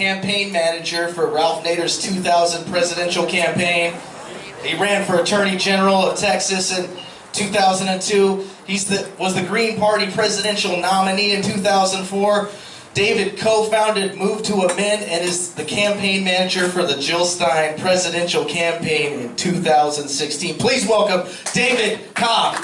campaign manager for Ralph Nader's 2000 presidential campaign. He ran for Attorney General of Texas in 2002. Was the Green Party presidential nominee in 2004. David co-founded Move to Amend and is the campaign manager for the Jill Stein presidential campaign in 2016. Please welcome David Cobb.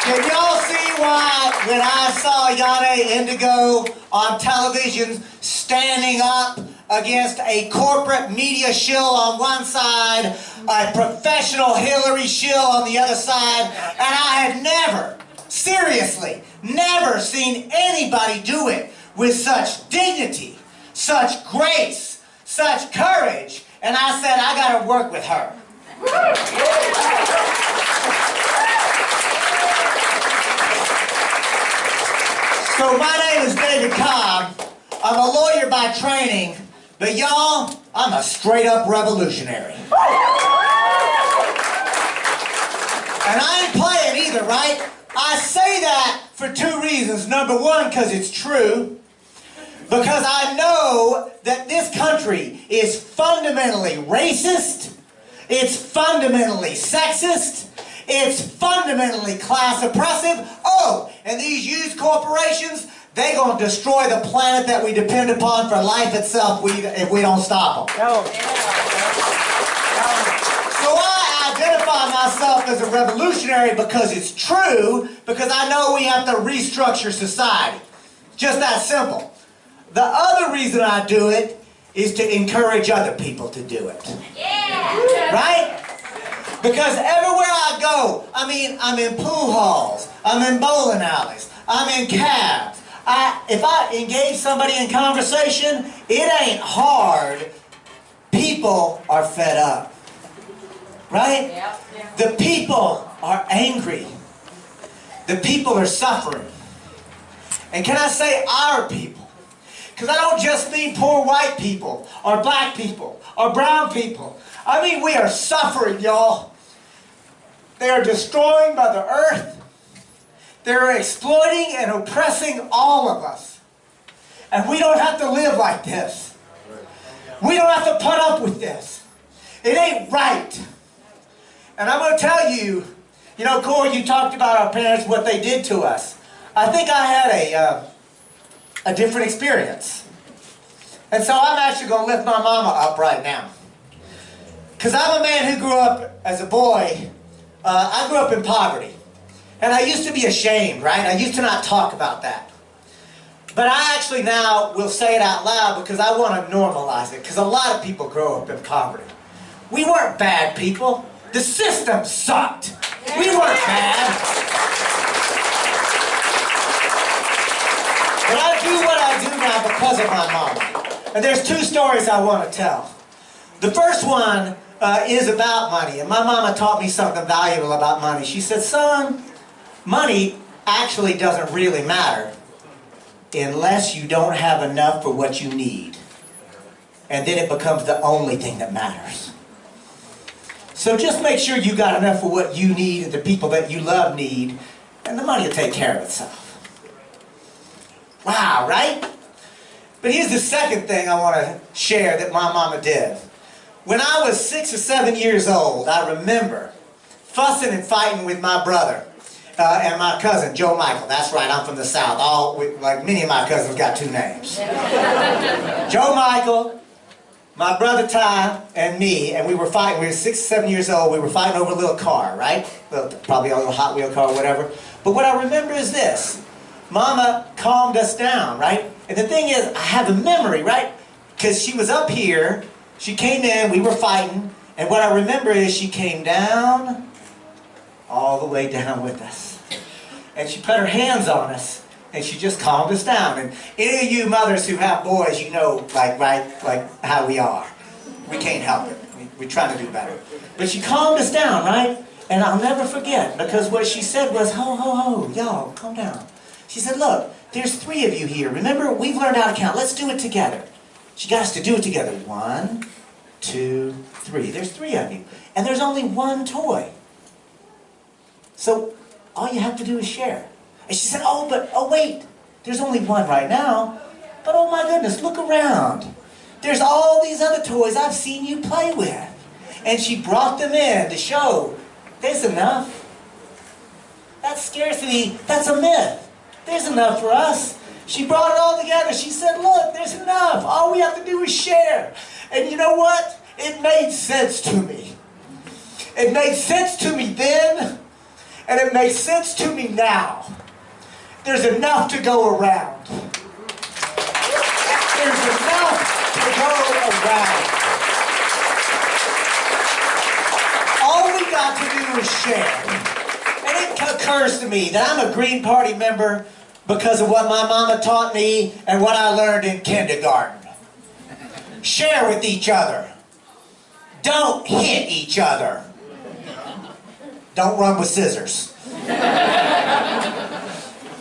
Can y'all see why when I saw Yane Indigo on television standing up against a corporate media shill on one side, a professional Hillary shill on the other side, and I had never, seriously, never seen anybody do it with such dignity, such grace, such courage, and I said, I gotta work with her. So my name is David Cobb. I'm a lawyer by training, but y'all, I'm a straight up revolutionary. And I ain't playing either, right? I say that for two reasons. Number one, because it's true. Because I know that this country is fundamentally racist. It's fundamentally sexist. It's fundamentally class oppressive. Oh, and these huge corporations, they're going to destroy the planet that we depend upon for life itself if we don't stop them. So I identify myself as a revolutionary because it's true, because I know we have to restructure society. Just that simple. The other reason I do it is to encourage other people to do it. Yeah. Right? Because everywhere I go, I'm in pool halls, I'm in bowling allees, I'm in cabs. If I engage somebody in conversation, it ain't hard. People are fed up. Right? Yep. The people are angry. The people are suffering. And can I say our people? Because I don't just mean poor white people, or black people, or brown people. I mean, we are suffering, y'all. They are destroying Mother Earth. They're exploiting and oppressing all of us. And we don't have to live like this. We don't have to put up with this. It ain't right. And I'm going to tell you, you know, Corey, you talked about our parents, what they did to us. I think I had a different experience. And so I'm actually going to lift my mama up right now. Because I'm a man who grew up as a boy. I grew up in poverty. And I used to be ashamed, right? I used to not talk about that. But I actually now will say it out loud because I want to normalize it. Because a lot of people grow up in poverty. We weren't bad people. The system sucked. We weren't bad. But I do what I do now because of my mama. And there's two stories I want to tell. The first one is about money. And my mama taught me something valuable about money. She said, son, money actually doesn't really matter unless you don't have enough for what you need. And then it becomes the only thing that matters. So just make sure you got enough for what you need and the people that you love need, and the money will take care of itself. Wow, right? But here's the second thing I want to share that my mama did. When I was 6 or 7 years old, I remember fussing and fighting with my brother and my cousin, Joe Michael. That's right, I'm from the South. Like many of my cousins got two names. Joe Michael, my brother Ty, and me, and we were fighting. We were 6 or 7 years old. We were fighting over a little car, right? Probably a little Hot Wheel car or whatever. But what I remember is this. Mama calmed us down, right? And the thing is, I have a memory, right? Because she was up here, she came in, we were fighting, and what I remember is she came down, all the way down with us. And she put her hands on us, and she just calmed us down. And any of you mothers who have boys, you know, like how we are. We can't help it. We try to do better. But she calmed us down, right? And I'll never forget, because what she said was, ho, ho, ho, y'all, calm down. She said, look, there's 3 of you here. Remember, we've learned how to count. Let's do it together. She got us to do it together. 1, 2, 3. There's 3 of you. And there's only one toy. So all you have to do is share. And she said, oh wait, there's only one right now. But oh my goodness, look around. There's all these other toys I've seen you play with. And she brought them in to show there's enough. That scarcity, that's a myth. There's enough for us. She brought it all together. She said, look, there's enough. All we have to do is share. And you know what? It made sense to me. It made sense to me then, and it makes sense to me now. There's enough to go around. There's enough to go around. All we got to do is share. And it occurs to me that I'm a Green Party member because of what my mama taught me and what I learned in kindergarten. Share with each other. Don't hit each other. Don't run with scissors.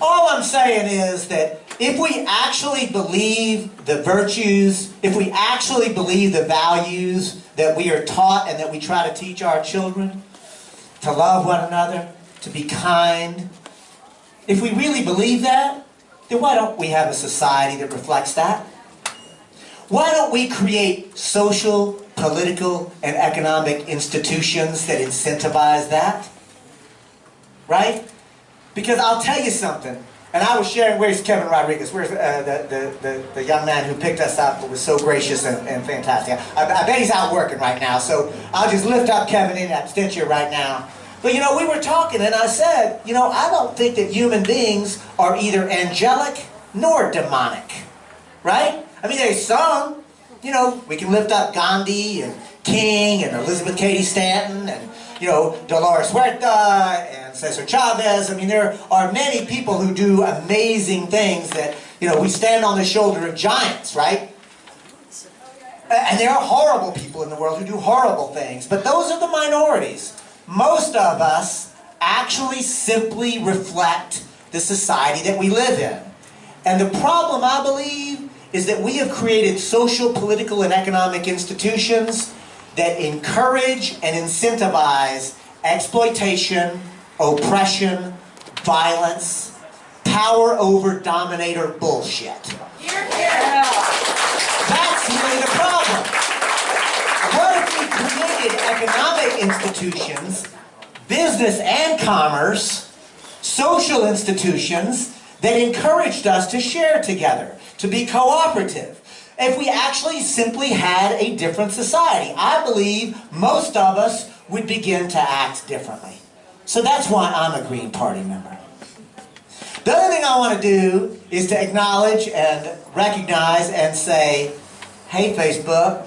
All I'm saying is that if we actually believe the virtues, if we actually believe the values that we are taught and that we try to teach our children, to love one another, to be kind, if we really believe that, then why don't we have a society that reflects that? Why don't we create social, political, and economic institutions that incentivize that? Right? Because I'll tell you something, and I was sharing, where's Kevin Rodriguez? Where's the young man who picked us up, who was so gracious and fantastic? I bet he's out working right now, so I'll just lift up Kevin in absentia right now. But you know, we were talking and I said, you know, I don't think that human beings are either angelic nor demonic. Right? I mean, there's some, you know, we can lift up Gandhi and King and Elizabeth Cady Stanton and, you know, Dolores Huerta and Cesar Chavez. I mean, there are many people who do amazing things that, you know, we stand on the shoulder of giants, right? And there are horrible people in the world who do horrible things, but those are the minorities. Most of us actually simply reflect the society that we live in. And the problem, I believe, is that we have created social, political, and economic institutions that encourage and incentivize exploitation, oppression, violence, power over dominator bullshit. That's really the problem. What if we created economic institutions, business and commerce, social institutions that encouraged us to share together, to be cooperative? If we actually simply had a different society, I believe most of us would begin to act differently. So that's why I'm a Green Party member. The other thing I want to do is to acknowledge and recognize and say, hey Facebook,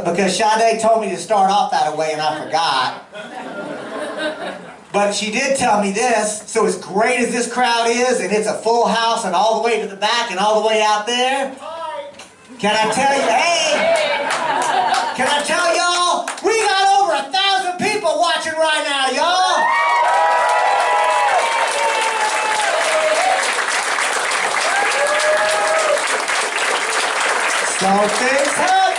because Sade told me to start off that way and I forgot. But she did tell me this, so as great as this crowd is, and it's a full house and all the way to the back and all the way out there, can I tell you, hey, can I tell y'all, we got over 1,000 people watching right now, y'all. Something's happening.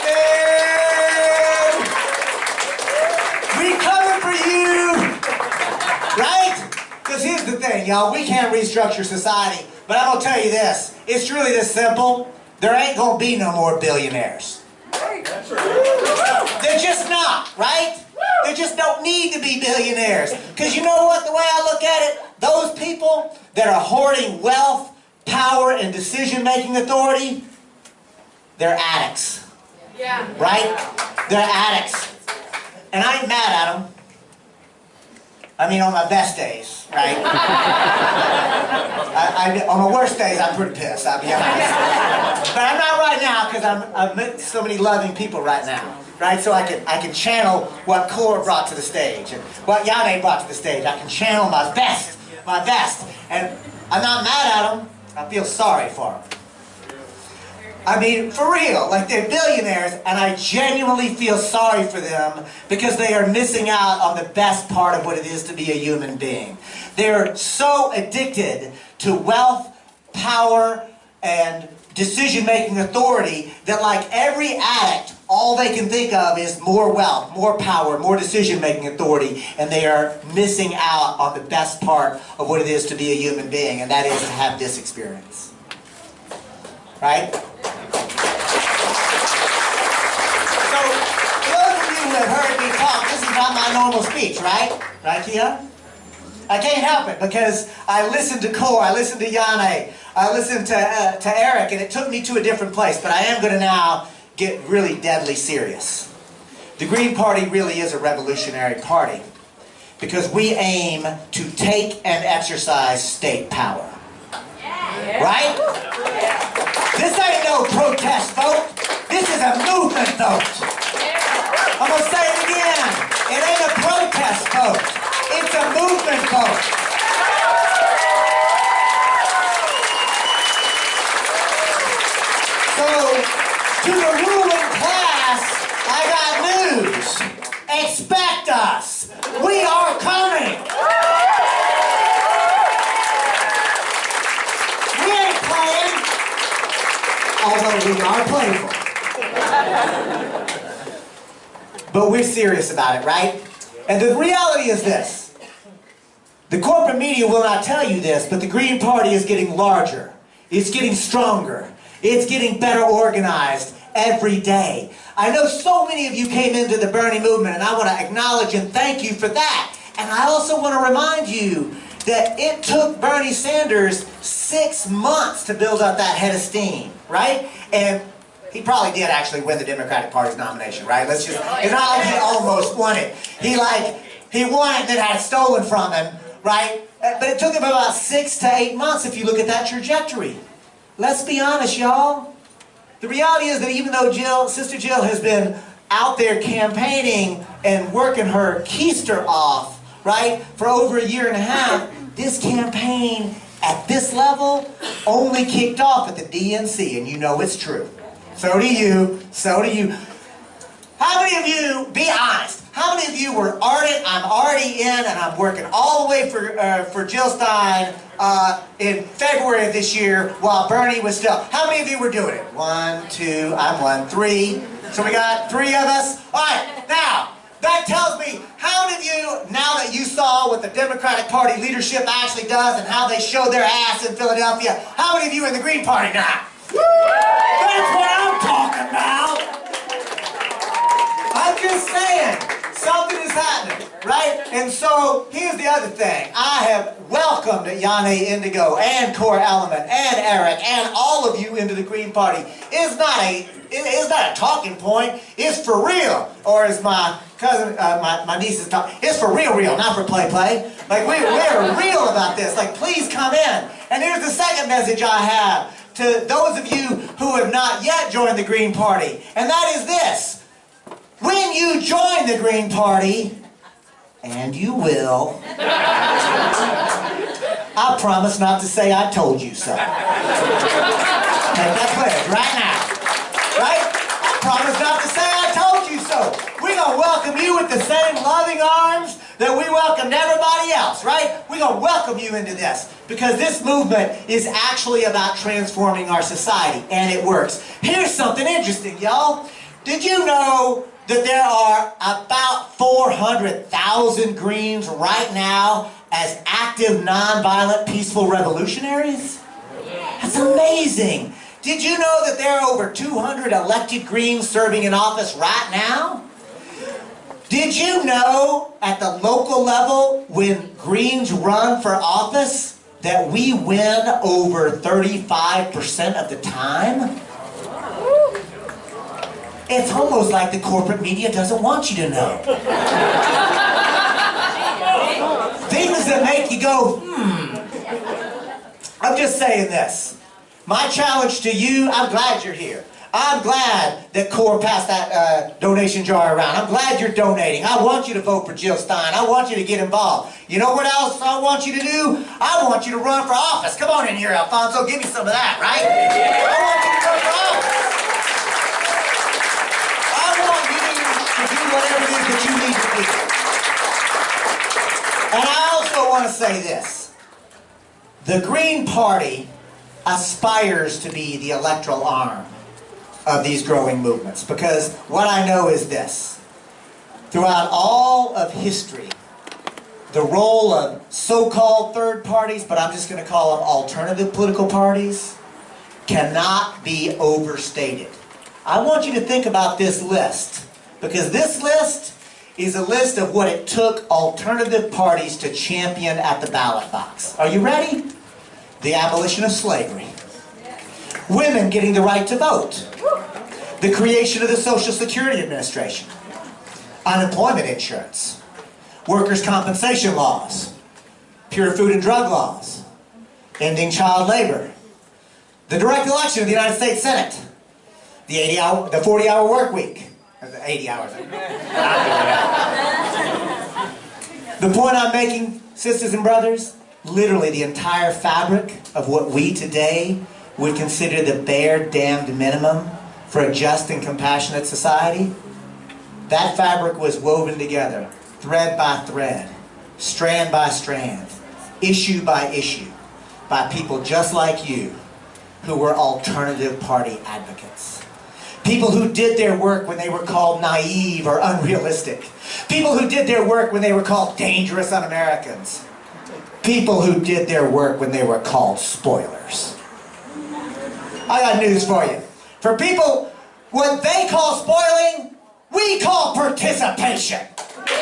We coming for you. Right? Because here's the thing, y'all. We can't restructure society. But I'm going to tell you this. It's really this simple. There ain't going to be no more billionaires. They're just not, right? They just don't need to be billionaires. Because you know what? The way I look at it, those people that are hoarding wealth, power, and decision-making authority, they're addicts. Yeah. Right? They're addicts. And I ain't mad at them. I mean, on my best days, right? On my worst days, I'm pretty pissed, I'll be honest. But I'm not right now, because I've met so many loving people right now, right? So I can channel what Core brought to the stage, and what Yane brought to the stage. I can channel my best. And I'm not mad at them, I feel sorry for them. I mean, for real, like they're billionaires, and I genuinely feel sorry for them because they are missing out on the best part of what it is to be a human being. They're so addicted to wealth, power, and decision-making authority that like every addict, all they can think of is more wealth, more power, more decision-making authority, and they are missing out on the best part of what it is to be a human being, and that is to have this experience. Right? So, those of you who have heard me talk, this is not my normal speech, right? Right, Kia? I can't help it because I listened to Cobb, I listened to Yane, I listened to Eric, and it took me to a different place, but I am going to now get really deadly serious. The Green Party really is a revolutionary party because we aim to take and exercise state power. Right? This ain't no protest vote. This is a movement vote. I'm going to say it again. It ain't a protest vote. It's a movement vote. So, to the ruling class, I got news. Expect us. We are coming. We ain't playing, although we are playful. But we're serious about it, right? And the reality is this. The corporate media will not tell you this, but the Green Party is getting larger. It's getting stronger. It's getting better organized every day. I know so many of you came into the Bernie movement, and I want to acknowledge and thank you for that. And I also want to remind you that it took Bernie Sanders 6 months to build up that head of steam, right? And he probably did actually win the Democratic Party's nomination, right? It's not like he almost won it. He won it, then had it stolen from him, right? But it took him about 6 to 8 months if you look at that trajectory. Let's be honest, y'all. The reality is that even though Sister Jill has been out there campaigning and working her keister off, right, for over a year and a half, this campaign at this level only kicked off at the DNC, and you know it's true. So do you. So do you. How many of you, be honest, how many of you were ardent, I'm already in, and I'm working all the way for Jill Stein in February of this year while Bernie was still. How many of you were doing it? 1, 2, I'm 1, 3. So we got 3 of us. All right, now, that tells me how many of you, now that you saw what the Democratic Party leadership actually does and how they show their ass in Philadelphia, how many of you in the Green Party now? That's what I'm talking about. I'm just saying, something is happening, right? And so, here's the other thing. I have welcomed Yane Indigo and Core Element and Eric and all of you into the Green Party. It's not a talking point. It's for real. Or as my cousin, my niece is talking, it's for real, not for play. Like, we're real about this. Like, please come in. And here's the second message I have to those of you who have not yet joined the Green Party. And that is this. When you join the Green Party, and you will, I promise not to say I told you so. Make that clear right now. Right? I promise not to say I told you so. We're going to welcome you with the same loving arms that we welcomed everybody else, right? We're going to welcome you into this because this movement is actually about transforming our society, and it works. Here's something interesting, y'all. Did you know that there are about 400,000 Greens right now as active, nonviolent, peaceful revolutionaries? That's amazing. Did you know that there are over 200 elected Greens serving in office right now? Did you know at the local level when Greens run for office that we win over 35% of the time? It's almost like the corporate media doesn't want you to know. Things that make you go, I'm just saying this. My challenge to you, I'm glad you're here. I'm glad that Core passed that donation jar around. I'm glad you're donating. I want you to vote for Jill Stein. I want you to get involved. You know what else I want you to do? I want you to run for office. Come on in here, Alfonso. Give me some of that, right? I want you to run for office. To do whatever it is that you need to do. And I also want to say this. The Green Party aspires to be the electoral arm of these growing movements, because what I know is this. Throughout all of history, the role of so-called third parties, but I'm just going to call them alternative political parties, cannot be overstated. I want you to think about this list, because this list is a list of what it took alternative parties to champion at the ballot box. Are you ready? The abolition of slavery. Women getting the right to vote. The creation of the Social Security Administration. Unemployment insurance. Workers' compensation laws. Pure food and drug laws. Ending child labor. The direct election of the United States Senate. The 40-hour work week. 80 hours. The point I'm making, sisters and brothers, literally the entire fabric of what we today would consider the bare damned minimum for a just and compassionate society, that fabric was woven together, thread by thread, strand by strand, issue by issue, by people just like you who were alternative party advocates. People who did their work when they were called naive or unrealistic. People who did their work when they were called dangerous un-Americans. People who did their work when they were called spoilers. I got news for you. For people, what they call spoiling, we call participation. You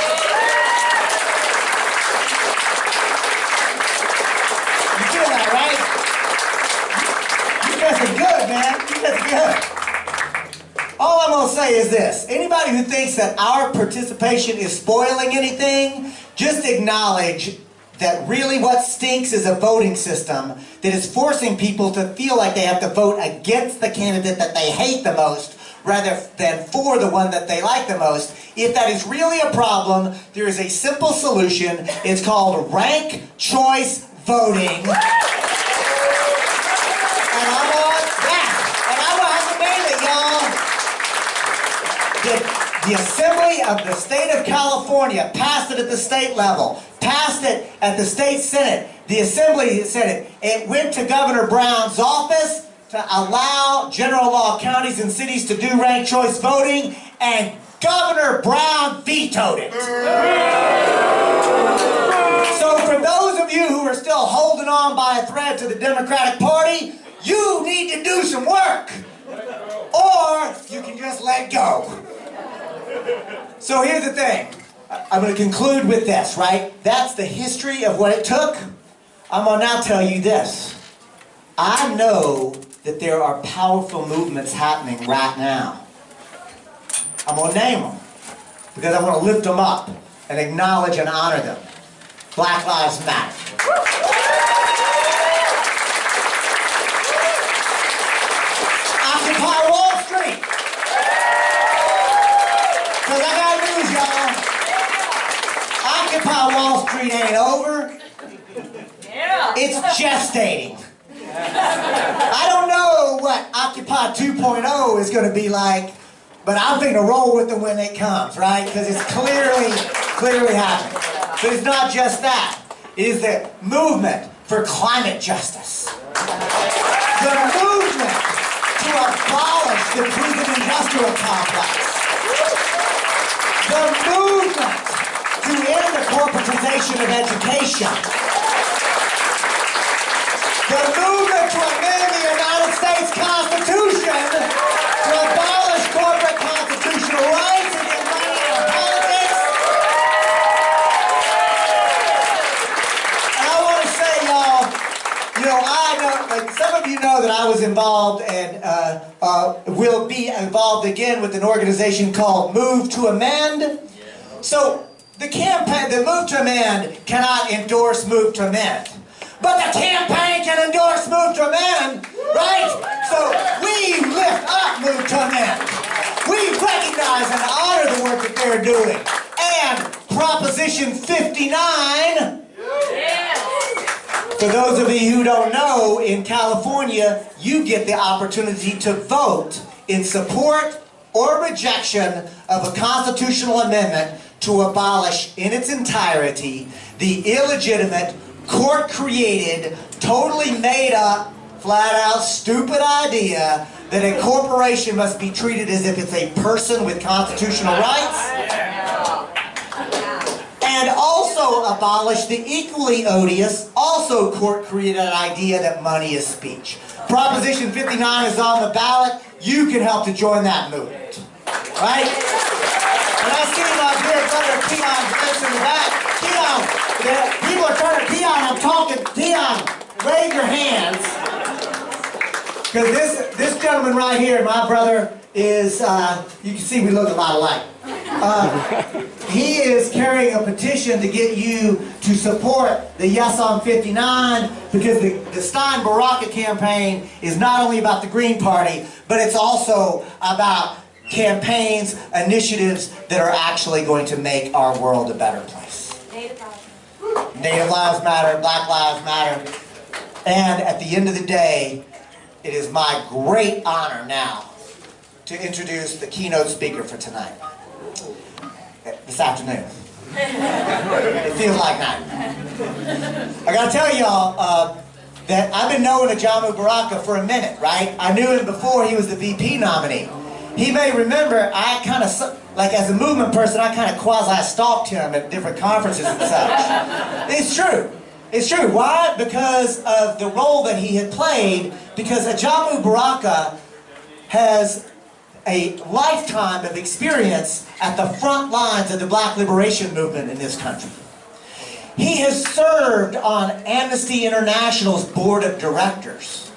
feel that, right? You guys are good, man. You guys are good. All I'm going to say is this. Anybody who thinks that our participation is spoiling anything, just acknowledge that really what stinks is a voting system that is forcing people to feel like they have to vote against the candidate that they hate the most rather than for the one that they like the most. If that is really a problem, there is a simple solution. It's called rank choice voting. And I'm on that. And I will have to name it, y'all. The Assembly of the State of California passed it at the state level, passed it at the state Senate. The Assembly said it went to Governor Brown's office to allow general law counties and cities to do ranked choice voting, and Governor Brown vetoed it. So for those of you who are still holding on by a thread to the Democratic Party, you need to do some work. Or you can just let go. So here's the thing. I'm going to conclude with this, right? That's the history of what it took. I'm going to now tell you this. I know that there are powerful movements happening right now. I'm going to name them because I want to lift them up and acknowledge and honor them. Black Lives Matter. Occupy Wall Street. Because I got news, y'all. Occupy Wall Street ain't over. It's gestating. I don't know what Occupy 2.0 is going to be like, but I'm going to roll with it when it comes, right? Because it's clearly happening. But it's not just that. It is the movement for climate justice. The movement to abolish the prison-industrial complex. The movement to end the corporatization of education. The movement to amend the United States Constitution to abolish corporate constitutional rights and get money out of politics. And I want to say, y'all, I know, like some of you know that I was involved and will be involved again with an organization called Move to Amend. So the campaign, the Move to Amend cannot endorse Move to Amend. But the campaign can endorse Move to Amend, right? So we lift up Move to Amend. We recognize and honor the work that they're doing. And Proposition 59, for those of you who don't know, in California, you get the opportunity to vote in support or rejection of a constitutional amendment to abolish in its entirety the illegitimate, court-created, totally made-up, flat-out stupid idea that a corporation must be treated as if it's a person with constitutional rights, and also abolish the equally odious, also court-created idea that money is speech. Proposition 59 is on the ballot. You can help to join that movement, right? And I see my dear brother Keon Vince in the back. Keon, people are trying to, Keon, I'm talking. Keon, wave your hands. Because this gentleman right here, my brother, is, you can see we look a lot alike. He is carrying a petition to get you to support the Yes on 59, because the Stein Baraka campaign is not only about the Green Party, but it's also about campaigns, initiatives that are actually going to make our world a better place. Native Lives Matter, Black Lives Matter. And at the end of the day, it is my great honor now to introduce the keynote speaker for tonight. This afternoon. It feels like night. I gotta tell y'all that I've been knowing Ajamu Baraka for a minute, right? I knew him before he was the VP nominee. He may remember I kind of, like as a movement person, I kind of quasi-stalked him at different conferences and such. It's true. It's true. Why? Because of the role that he had played, because Ajamu Baraka has a lifetime of experience at the front lines of the Black liberation movement in this country. He has served on Amnesty International's board of directors.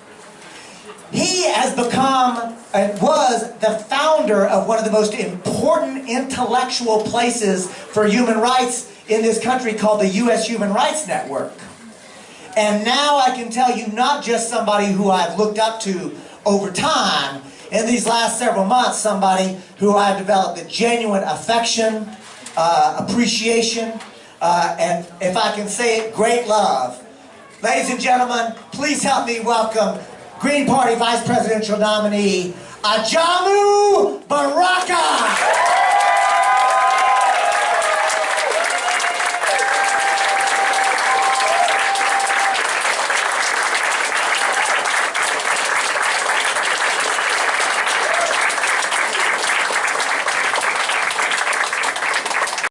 He has become, and was the founder of one of the most important intellectual places for human rights in this country called the U.S. Human Rights Network. And now I can tell you, not just somebody who I've looked up to over time, in these last several months, somebody who I've developed a genuine affection, appreciation, and if I can say it, great love. Ladies and gentlemen, please help me welcome Green Party Vice Presidential nominee, Ajamu Baraka!